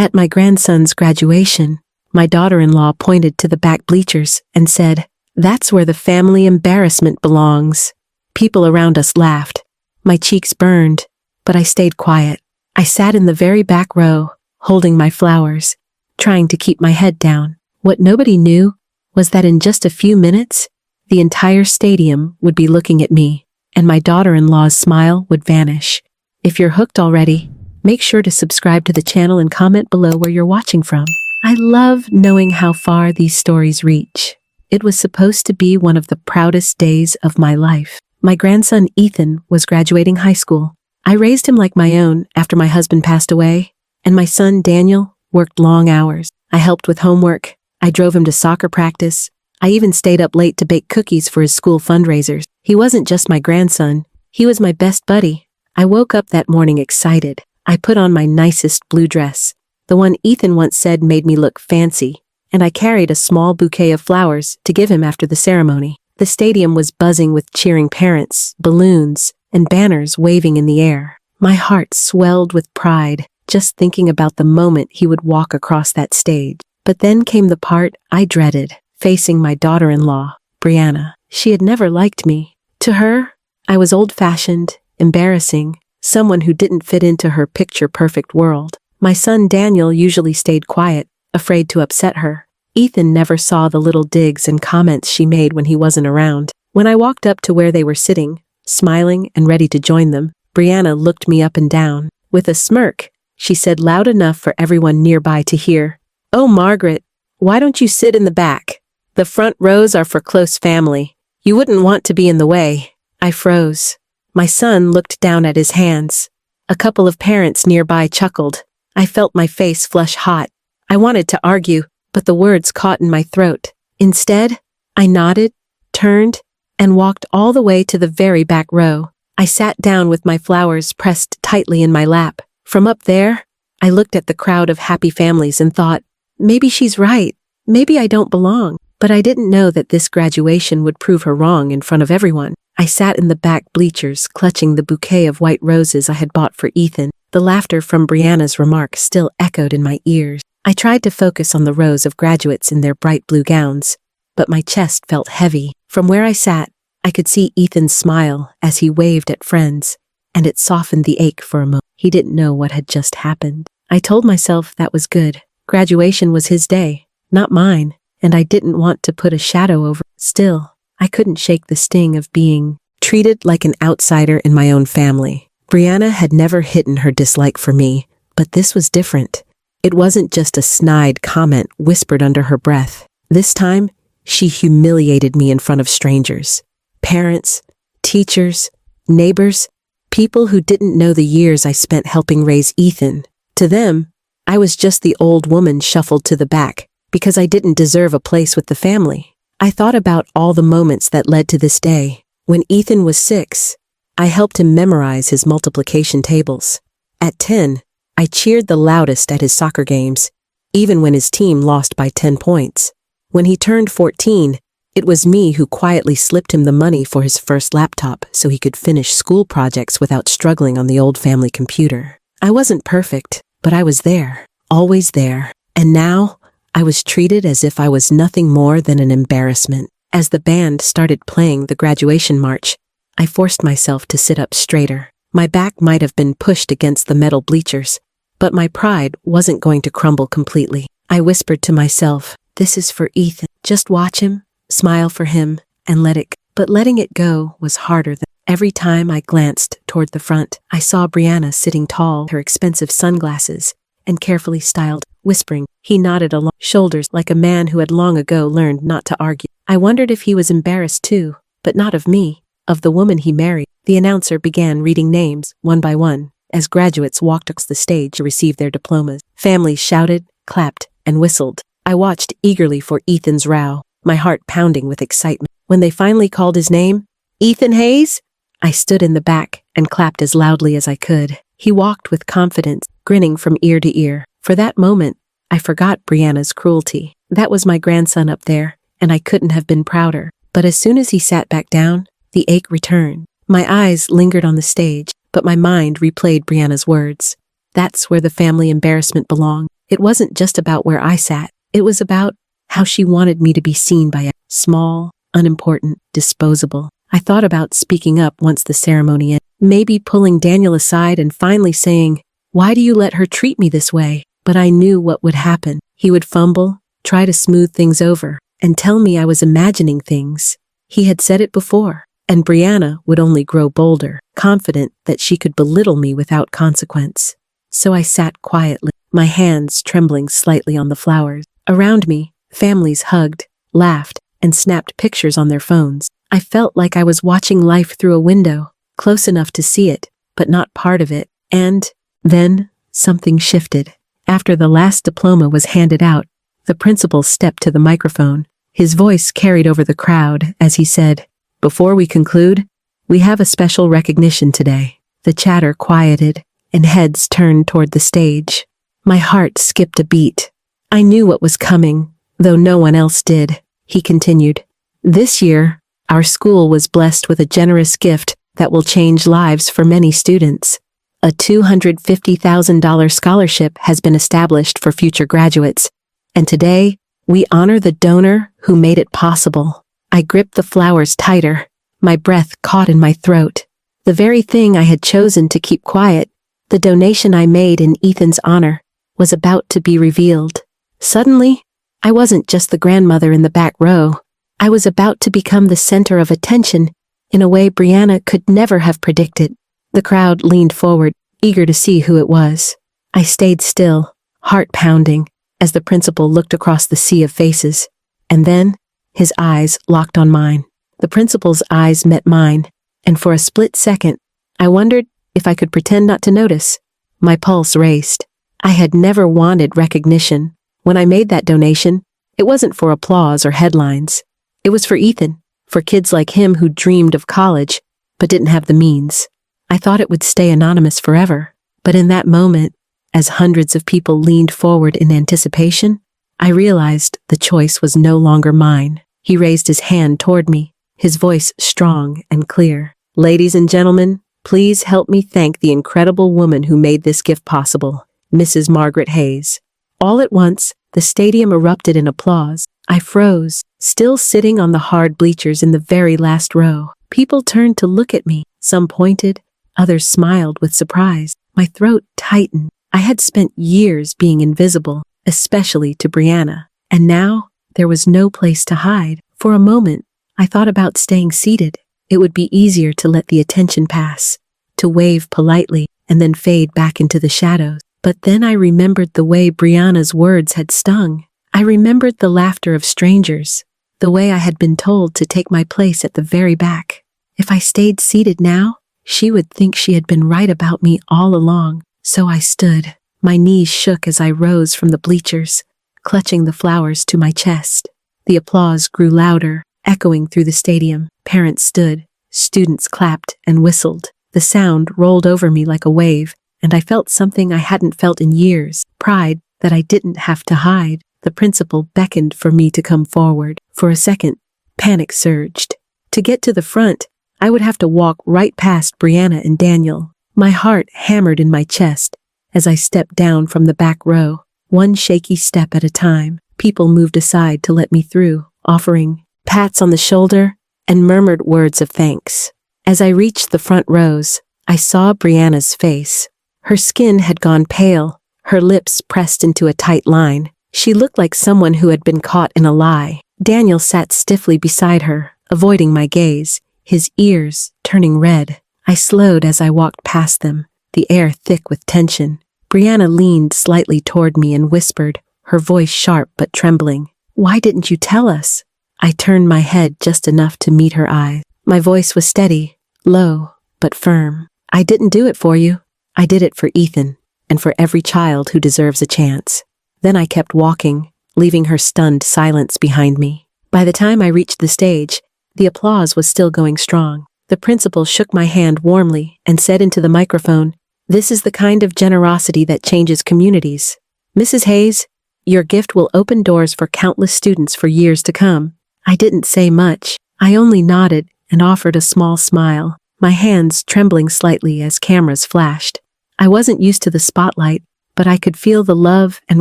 At my grandson's graduation, my daughter-in-law pointed to the back bleachers and said, "That's where the family embarrassment belongs." People around us laughed. My cheeks burned, but I stayed quiet. I sat in the very back row, holding my flowers, trying to keep my head down. What nobody knew was that in just a few minutes, the entire stadium would be looking at me, and my daughter-in-law's smile would vanish. If you're hooked already, make sure to subscribe to the channel and comment below where you're watching from. I love knowing how far these stories reach. It was supposed to be one of the proudest days of my life. My grandson Ethan was graduating high school. I raised him like my own after my husband passed away, and my son Daniel worked long hours. I helped with homework. I drove him to soccer practice. I even stayed up late to bake cookies for his school fundraisers. He wasn't just my grandson, he was my best buddy. I woke up that morning excited. I put on my nicest blue dress, the one Ethan once said made me look fancy, and I carried a small bouquet of flowers to give him after the ceremony. The stadium was buzzing with cheering parents, balloons, and banners waving in the air. My heart swelled with pride just thinking about the moment he would walk across that stage. But then came the part I dreaded, facing my daughter-in-law, Brianna. She had never liked me. To her, I was old-fashioned, embarrassing, someone who didn't fit into her picture-perfect world. My son Daniel usually stayed quiet, afraid to upset her. Ethan never saw the little digs and comments she made when he wasn't around. When I walked up to where they were sitting, smiling and ready to join them, Brianna looked me up and down. With a smirk, she said loud enough for everyone nearby to hear, "Oh, Margaret, why don't you sit in the back? The front rows are for close family. You wouldn't want to be in the way." I froze. My son looked down at his hands. A couple of parents nearby chuckled. I felt my face flush hot. I wanted to argue, but the words caught in my throat. Instead, I nodded, turned, and walked all the way to the very back row. I sat down with my flowers pressed tightly in my lap. From up there, I looked at the crowd of happy families and thought, maybe she's right. Maybe I don't belong. But I didn't know that this graduation would prove her wrong in front of everyone. I sat in the back bleachers, clutching the bouquet of white roses I had bought for Ethan. The laughter from Brianna's remark still echoed in my ears. I tried to focus on the rows of graduates in their bright blue gowns, but my chest felt heavy. From where I sat, I could see Ethan's smile as he waved at friends, and it softened the ache for a moment. He didn't know what had just happened. I told myself that was good. Graduation was his day, not mine, and I didn't want to put a shadow over it. Still, I couldn't shake the sting of being treated like an outsider in my own family. Brianna had never hidden her dislike for me, but this was different. It wasn't just a snide comment whispered under her breath. This time, she humiliated me in front of strangers. Parents, teachers, neighbors, people who didn't know the years I spent helping raise Ethan. To them, I was just the old woman shuffled to the back because I didn't deserve a place with the family. I thought about all the moments that led to this day. When Ethan was 6, I helped him memorize his multiplication tables. At 10, I cheered the loudest at his soccer games, even when his team lost by 10 points. When he turned 14, it was me who quietly slipped him the money for his first laptop so he could finish school projects without struggling on the old family computer. I wasn't perfect, but I was there, always there. And now, I was treated as if I was nothing more than an embarrassment. As the band started playing the graduation march, I forced myself to sit up straighter. My back might have been pushed against the metal bleachers, but my pride wasn't going to crumble completely. I whispered to myself, "This is for Ethan. Just watch him, smile for him, and let it go." But letting it go was harder than every time I glanced toward the front. I saw Brianna sitting tall, her expensive sunglasses, and carefully styled, whispering. He nodded along shoulders like a man who had long ago learned not to argue. I wondered if he was embarrassed too, but not of me, of the woman he married. The announcer began reading names, one by one, as graduates walked across the stage to receive their diplomas. Families shouted, clapped, and whistled. I watched eagerly for Ethan's row, my heart pounding with excitement. When they finally called his name, "Ethan Hayes," I stood in the back and clapped as loudly as I could. He walked with confidence, grinning from ear to ear. For that moment, I forgot Brianna's cruelty. That was my grandson up there, and I couldn't have been prouder. But as soon as he sat back down, the ache returned. My eyes lingered on the stage, but my mind replayed Brianna's words. That's where the family embarrassment belonged. It wasn't just about where I sat. It was about how she wanted me to be seen by a small, unimportant, disposable. I thought about speaking up once the ceremony ended, maybe pulling Daniel aside and finally saying, "Why do you let her treat me this way?" But I knew what would happen. He would fumble, try to smooth things over, and tell me I was imagining things. He had said it before, and Brianna would only grow bolder, confident that she could belittle me without consequence. So I sat quietly, my hands trembling slightly on the flowers. Around me, families hugged, laughed, and snapped pictures on their phones. I felt like I was watching life through a window, close enough to see it, but not part of it. And then something shifted. After the last diploma was handed out, the principal stepped to the microphone. His voice carried over the crowd as he said, "Before we conclude, we have a special recognition today." The chatter quieted, and heads turned toward the stage. My heart skipped a beat. I knew what was coming, though no one else did. He continued, "This year, our school was blessed with a generous gift that will change lives for many students. A $250,000 scholarship has been established for future graduates, and today, we honor the donor who made it possible." I gripped the flowers tighter, my breath caught in my throat. The very thing I had chosen to keep quiet, the donation I made in Ethan's honor, was about to be revealed. Suddenly, I wasn't just the grandmother in the back row. I was about to become the center of attention in a way Brianna could never have predicted. The crowd leaned forward, eager to see who it was. I stayed still, heart pounding, as the principal looked across the sea of faces. And then, his eyes locked on mine. The principal's eyes met mine, and for a split second, I wondered if I could pretend not to notice. My pulse raced. I had never wanted recognition. When I made that donation, it wasn't for applause or headlines. It was for Ethan, for kids like him who dreamed of college, but didn't have the means. I thought it would stay anonymous forever. But in that moment, as hundreds of people leaned forward in anticipation, I realized the choice was no longer mine. He raised his hand toward me, his voice strong and clear. "Ladies and gentlemen, please help me thank the incredible woman who made this gift possible, Mrs. Margaret Hayes." All at once, the stadium erupted in applause. I froze, still sitting on the hard bleachers in the very last row. People turned to look at me. Some pointed, others smiled with surprise. My throat tightened. I had spent years being invisible, especially to Brianna, and now there was no place to hide. For a moment, I thought about staying seated. It would be easier to let the attention pass, to wave politely and then fade back into the shadows. But then I remembered the way Brianna's words had stung. I remembered the laughter of strangers, the way I had been told to take my place at the very back. If I stayed seated now, she would think she had been right about me all along. So I stood. My knees shook as I rose from the bleachers, clutching the flowers to my chest. The applause grew louder, echoing through the stadium. Parents stood, students clapped and whistled. The sound rolled over me like a wave, and I felt something I hadn't felt in years, pride that I didn't have to hide. The principal beckoned for me to come forward. For a second, panic surged. To get to the front, I would have to walk right past Brianna and Daniel. My heart hammered in my chest as I stepped down from the back row, one shaky step at a time. People moved aside to let me through, offering pats on the shoulder and murmured words of thanks. As I reached the front rows, I saw Brianna's face. Her skin had gone pale, her lips pressed into a tight line. She looked like someone who had been caught in a lie. Daniel sat stiffly beside her, avoiding my gaze, his ears turning red. I slowed as I walked past them, the air thick with tension. Brianna leaned slightly toward me and whispered, her voice sharp but trembling, "Why didn't you tell us?" I turned my head just enough to meet her eyes. My voice was steady, low, but firm. "I didn't do it for you. I did it for Ethan, and for every child who deserves a chance." Then I kept walking, leaving her stunned silence behind me. By the time I reached the stage, the applause was still going strong. The principal shook my hand warmly and said into the microphone, "This is the kind of generosity that changes communities. Mrs. Hayes, your gift will open doors for countless students for years to come." I didn't say much. I only nodded and offered a small smile, my hands trembling slightly as cameras flashed. I wasn't used to the spotlight, but I could feel the love and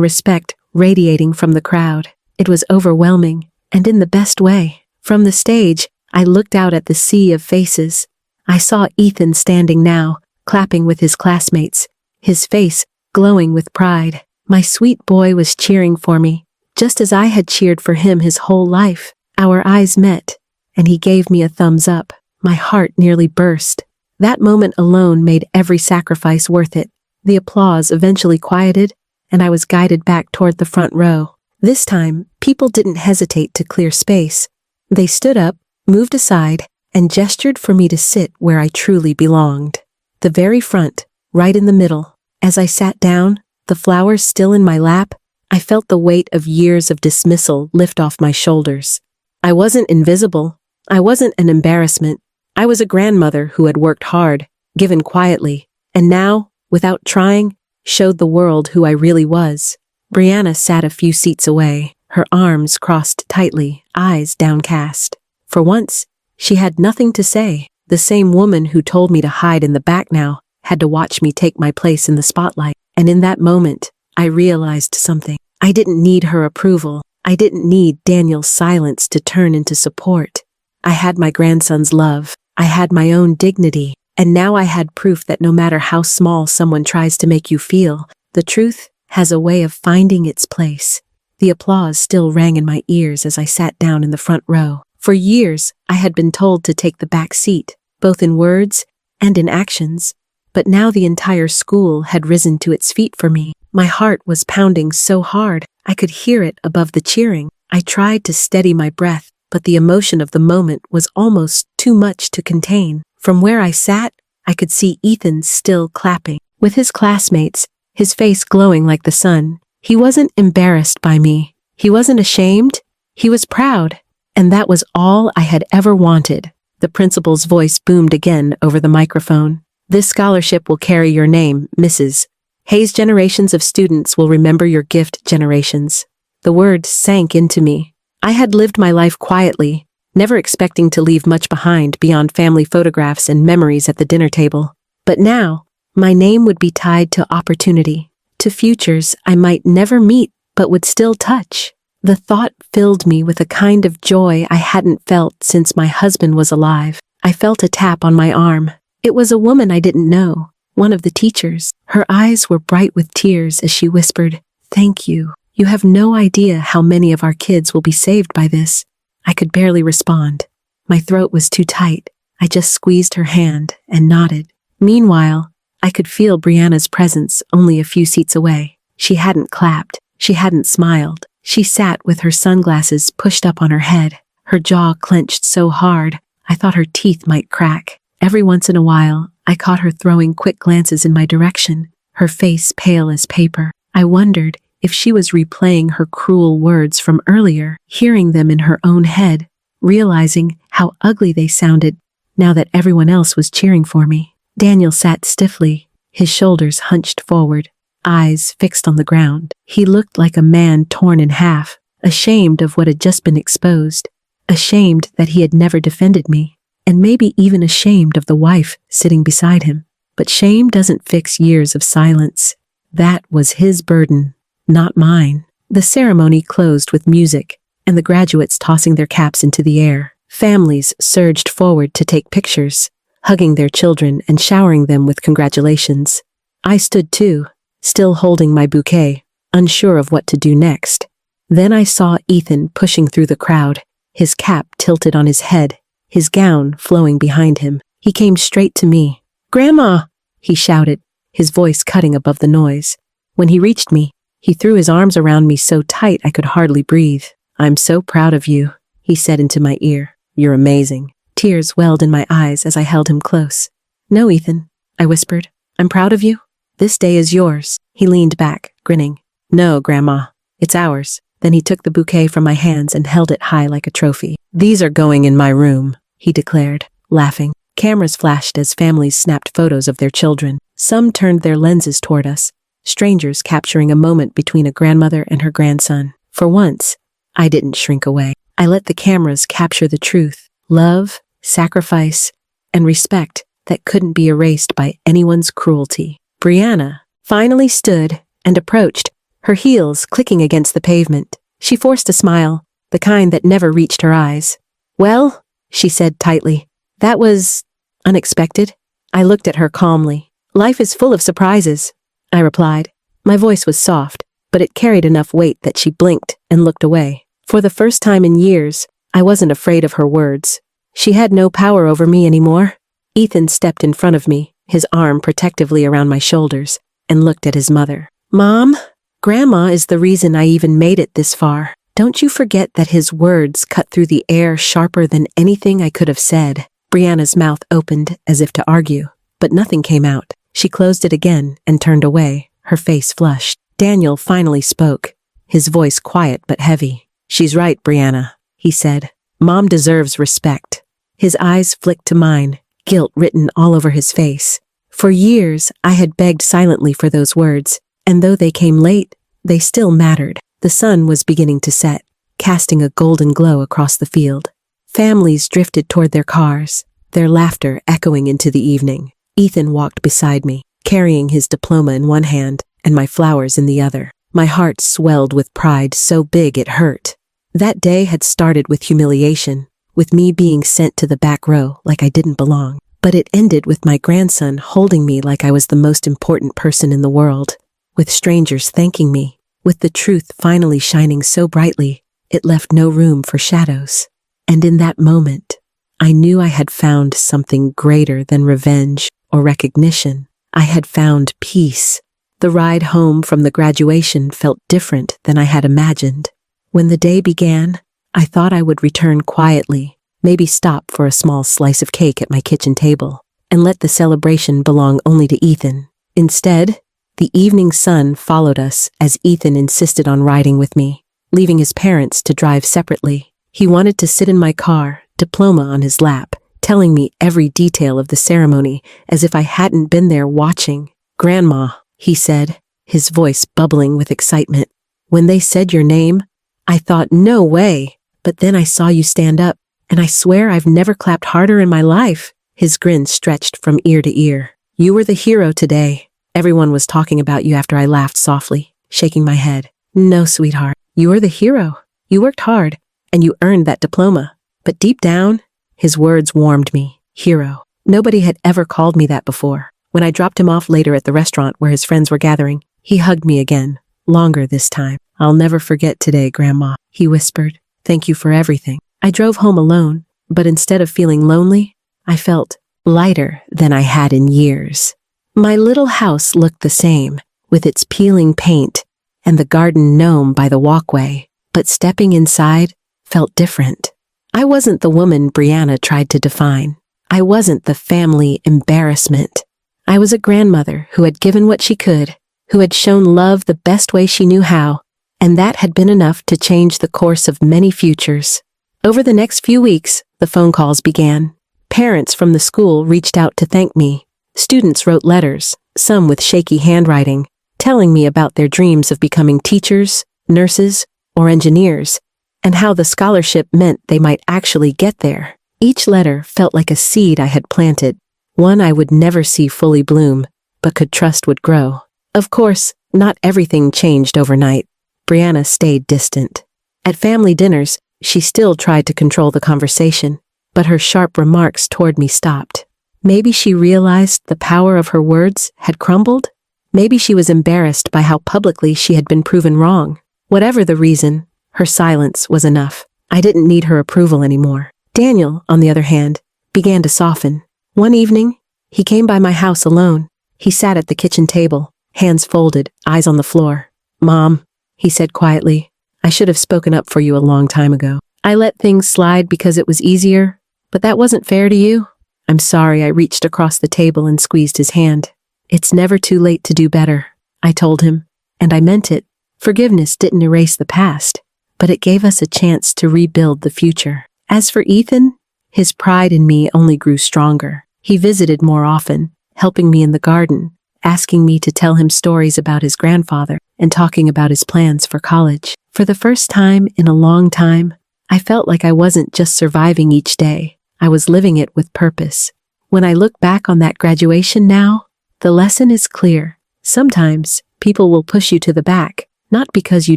respect radiating from the crowd. It was overwhelming, and in the best way. From the stage, I looked out at the sea of faces. I saw Ethan standing now, clapping with his classmates, his face glowing with pride. My sweet boy was cheering for me, just as I had cheered for him his whole life. Our eyes met, and he gave me a thumbs up. My heart nearly burst. That moment alone made every sacrifice worth it. The applause eventually quieted, and I was guided back toward the front row. This time, people didn't hesitate to clear space. They stood up, moved aside, and gestured for me to sit where I truly belonged. The very front, right in the middle. As I sat down, the flowers still in my lap, I felt the weight of years of dismissal lift off my shoulders. I wasn't invisible. I wasn't an embarrassment. I was a grandmother who had worked hard, given quietly, and now, without trying, showed the world who I really was. Brianna sat a few seats away, her arms crossed tightly, eyes downcast. For once, she had nothing to say. The same woman who told me to hide in the back now had to watch me take my place in the spotlight. And in that moment, I realized something. I didn't need her approval. I didn't need Daniel's silence to turn into support. I had my grandson's love. I had my own dignity. And now I had proof that no matter how small someone tries to make you feel, the truth has a way of finding its place. The applause still rang in my ears as I sat down in the front row. For years, I had been told to take the back seat, both in words and in actions. But now the entire school had risen to its feet for me. My heart was pounding so hard, I could hear it above the cheering. I tried to steady my breath, but the emotion of the moment was almost too much to contain. From where I sat, I could see Ethan still clapping. With his classmates, his face glowing like the sun. He wasn't embarrassed by me. He wasn't ashamed. He was proud. And that was all I had ever wanted. The principal's voice boomed again over the microphone. This scholarship will carry your name, Mrs. Hayes. Generations of students will remember your gift. Generations. The word sank into me. I had lived my life quietly, never expecting to leave much behind beyond family photographs and memories at the dinner table. But now, my name would be tied to opportunity, to futures I might never meet but would still touch. The thought filled me with a kind of joy I hadn't felt since my husband was alive. I felt a tap on my arm. It was a woman I didn't know, one of the teachers. Her eyes were bright with tears as she whispered, "Thank you. You have no idea how many of our kids will be saved by this." I could barely respond. My throat was too tight. I just squeezed her hand and nodded. Meanwhile, I could feel Brianna's presence only a few seats away. She hadn't clapped. She hadn't smiled. She sat with her sunglasses pushed up on her head, her jaw clenched so hard I thought her teeth might crack. Every once in a while, I caught her throwing quick glances in my direction, her face pale as paper. I wondered if she was replaying her cruel words from earlier, hearing them in her own head, realizing how ugly they sounded now that everyone else was cheering for me. Daniel sat stiffly, his shoulders hunched forward, eyes fixed on the ground. He looked like a man torn in half, ashamed of what had just been exposed, ashamed that he had never defended me, and maybe even ashamed of the wife sitting beside him. But shame doesn't fix years of silence. That was his burden, not mine. The ceremony closed with music, and the graduates tossing their caps into the air. Families surged forward to take pictures, hugging their children and showering them with congratulations. I stood too, still holding my bouquet, unsure of what to do next. Then I saw Ethan pushing through the crowd, his cap tilted on his head, his gown flowing behind him. He came straight to me. "Grandma!" he shouted, his voice cutting above the noise. When he reached me, he threw his arms around me so tight I could hardly breathe. "I'm so proud of you," he said into my ear. "You're amazing." Tears welled in my eyes as I held him close. "No, Ethan," I whispered. "I'm proud of you. This day is yours." He leaned back, grinning. "No, Grandma, it's ours." Then he took the bouquet from my hands and held it high like a trophy. "These are going in my room," he declared, laughing. Cameras flashed as families snapped photos of their children. Some turned their lenses toward us, strangers capturing a moment between a grandmother and her grandson. For once, I didn't shrink away. I let the cameras capture the truth, love, sacrifice, and respect that couldn't be erased by anyone's cruelty. Brianna finally stood, and approached, her heels clicking against the pavement. She forced a smile, the kind that never reached her eyes. "Well," she said tightly, "that was unexpected." I looked at her calmly. "Life is full of surprises," I replied. My voice was soft, but it carried enough weight that she blinked and looked away. For the first time in years, I wasn't afraid of her words. She had no power over me anymore. Ethan stepped in front of me, his arm protectively around my shoulders, and looked at his mother. "Mom, Grandma is the reason I even made it this far. Don't you forget that his words cut through the air sharper than anything I could have said." Brianna's mouth opened as if to argue, but nothing came out. She closed it again and turned away, her face flushed. Daniel finally spoke, his voice quiet but heavy. "She's right, Brianna," he said. "Mom deserves respect." His eyes flicked to mine, guilt written all over his face. For years, I had begged silently for those words, and though they came late, they still mattered. The sun was beginning to set, casting a golden glow across the field. Families drifted toward their cars, their laughter echoing into the evening. Ethan walked beside me, carrying his diploma in one hand and my flowers in the other. My heart swelled with pride so big it hurt. That day had started with humiliation, with me being sent to the back row like I didn't belong. But it ended with my grandson holding me like I was the most important person in the world, with strangers thanking me, with the truth finally shining so brightly, it left no room for shadows. And in that moment, I knew I had found something greater than revenge or recognition. I had found peace. The ride home from the graduation felt different than I had imagined. When the day began, I thought I would return quietly, maybe stop for a small slice of cake at my kitchen table, and let the celebration belong only to Ethan. Instead, the evening sun followed us as Ethan insisted on riding with me, leaving his parents to drive separately. He wanted to sit in my car, diploma on his lap, telling me every detail of the ceremony as if I hadn't been there watching. "Grandma," he said, his voice bubbling with excitement. "When they said your name, I thought, no way, but then I saw you stand up, and I swear I've never clapped harder in my life." His grin stretched from ear to ear. "You were the hero today. Everyone was talking about you." After I laughed softly, shaking my head. "No, sweetheart, you were the hero. You worked hard, and you earned that diploma. But deep down," his words warmed me. Hero. Nobody had ever called me that before. When I dropped him off later at the restaurant where his friends were gathering, he hugged me again, longer this time. "I'll never forget today, Grandma," he whispered. "Thank you for everything." I drove home alone, but instead of feeling lonely, I felt lighter than I had in years. My little house looked the same, with its peeling paint and the garden gnome by the walkway, but stepping inside felt different. I wasn't the woman Brianna tried to define. I wasn't the family embarrassment. I was a grandmother who had given what she could, who had shown love the best way she knew how, and that had been enough to change the course of many futures. Over the next few weeks, the phone calls began. Parents from the school reached out to thank me. Students wrote letters, some with shaky handwriting, telling me about their dreams of becoming teachers, nurses, or engineers, and how the scholarship meant they might actually get there. Each letter felt like a seed I had planted, one I would never see fully bloom, but could trust would grow. Of course, not everything changed overnight. Brianna stayed distant. At family dinners, she still tried to control the conversation, but her sharp remarks toward me stopped. Maybe she realized the power of her words had crumbled? Maybe she was embarrassed by how publicly she had been proven wrong. Whatever the reason, her silence was enough. I didn't need her approval anymore. Daniel, on the other hand, began to soften. One evening, he came by my house alone. He sat at the kitchen table, hands folded, eyes on the floor. "Mom," he said quietly, "I should have spoken up for you a long time ago. I let things slide because it was easier, but that wasn't fair to you. I'm sorry." I reached across the table and squeezed his hand. "It's never too late to do better," I told him, and I meant it. Forgiveness didn't erase the past, but it gave us a chance to rebuild the future. As for Ethan, his pride in me only grew stronger. He visited more often, helping me in the garden, asking me to tell him stories about his grandfather, and talking about his plans for college. For the first time in a long time, I felt like I wasn't just surviving each day. I was living it with purpose. When I look back on that graduation now, the lesson is clear. Sometimes People will push you to the back, not because you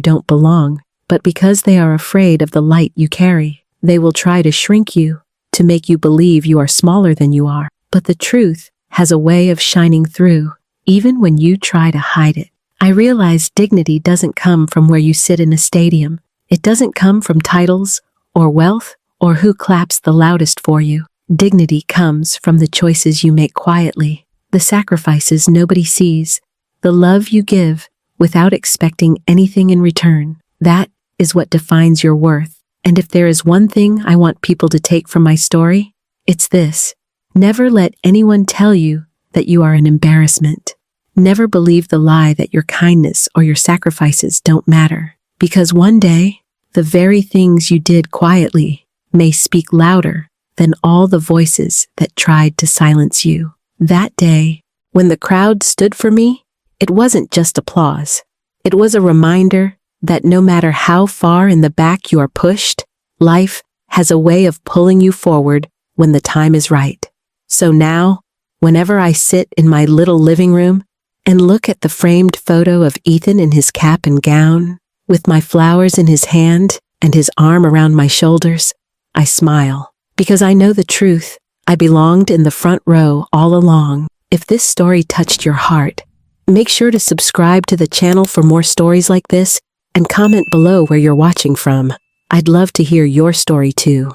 don't belong, but because they are afraid of the light you carry. They will try to shrink you, to make you believe you are smaller than you are. But the truth has a way of shining through, even when you try to hide it. I realize dignity doesn't come from where you sit in a stadium. It doesn't come from titles, or wealth, or who claps the loudest for you. Dignity comes from the choices you make quietly, the sacrifices nobody sees, the love you give without expecting anything in return. That is what defines your worth. And if there is one thing I want people to take from my story, it's this. Never let anyone tell you that you are an embarrassment. Never believe the lie that your kindness or your sacrifices don't matter. Because one day, the very things you did quietly may speak louder than all the voices that tried to silence you. That day, when the crowd stood for me, it wasn't just applause. It was a reminder that no matter how far in the back you are pushed, life has a way of pulling you forward when the time is right. So now, whenever I sit in my little living room and look at the framed photo of Ethan in his cap and gown, with my flowers in his hand and his arm around my shoulders, I smile. Because I know the truth. I belonged in the front row all along. If this story touched your heart, make sure to subscribe to the channel for more stories like this and comment below where you're watching from. I'd love to hear your story too.